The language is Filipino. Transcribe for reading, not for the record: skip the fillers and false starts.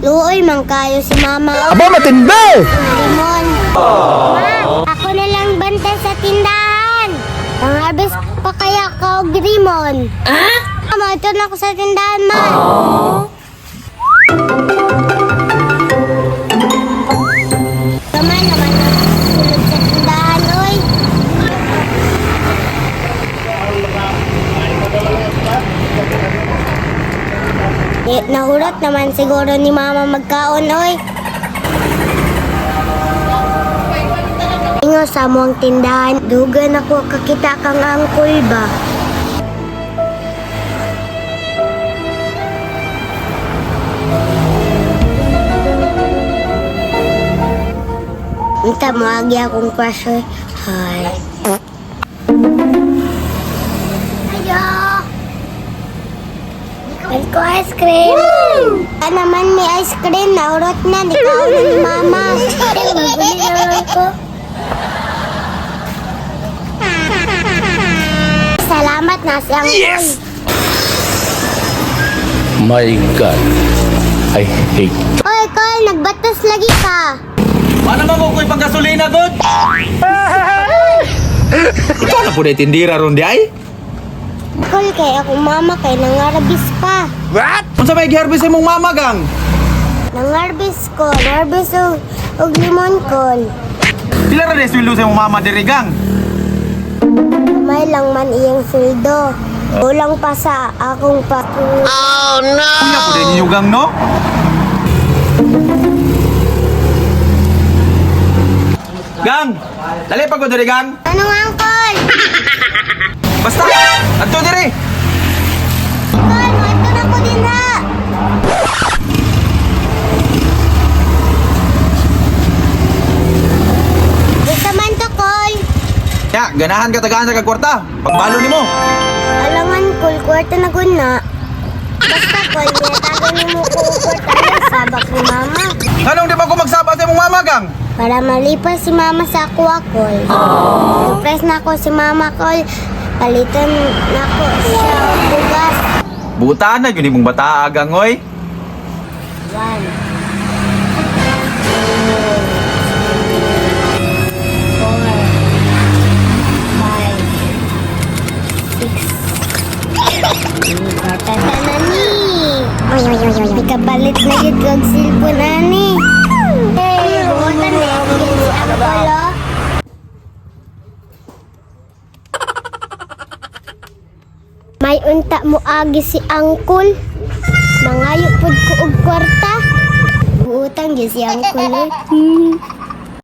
Luoy man kayo si mama. Aba, matindi! Limon. Ma, ako na lang bantay sa tindahan. Nang-harvest pa kaya ka og limon. Ma, ito na ako sa tindahan, ma. Kamay naman ang sulod sa tindahan, oy. Nahurot naman siguro ni mama magkaon, oy. Ingo sa muang tindahan, dugan ako kakita kang angkol ba? Minta mo agi akong crush, oy. Hi. Ayo! Gusto ko ice cream. Naman may ice cream. Naurot na. Di ka ulo ni mama. Mabuli naman ko. Salamat na siyang Yes! My God, I hate. Oy, Col, nagbatos lagi ka. Paano ba mo ko'y panggasolina, God? Ikaw na po na itindira ron di ay? Col, kay akong mama kay nangarabis pa. What? Kung sa may giharvest mong mamagang? Nangarabis ko. Narbis og limon, Col. Sila rin sweldo sa mong mama dirigang. May lang man iyang sweldo. Kulang pa sa akong patu. Kuya po din yugang, no? Gang! Dali pag ko diri, gang! Anong angkol? Basta! Adto diri! Col, mato na ko din ha. Gusto man to, Col. Ya, ganahan ka tagaan sa kagkwarta. Pagbalo ni mo. Alangan, Col, kwarta na guna. Basta, Col, niyatago ni mo ko kwarta na sabak ni mama. Anong di ba ko magsaba sa mong mamagang? Para malipas si mama sa aqua, Col. Surprise na ako si mama, Col. Palitan na ako sa bugas. Butaan na yun mong bata agang, oy. 1, 2, 4, 5, 6. Katata na ni. Ikabalit na yun kag silpon na ni. Hey, buotan na yun si Angkolo. May unta mo agi si Angkol. Mangayo pud ko og kwarta. Buutang gyud si Angkol.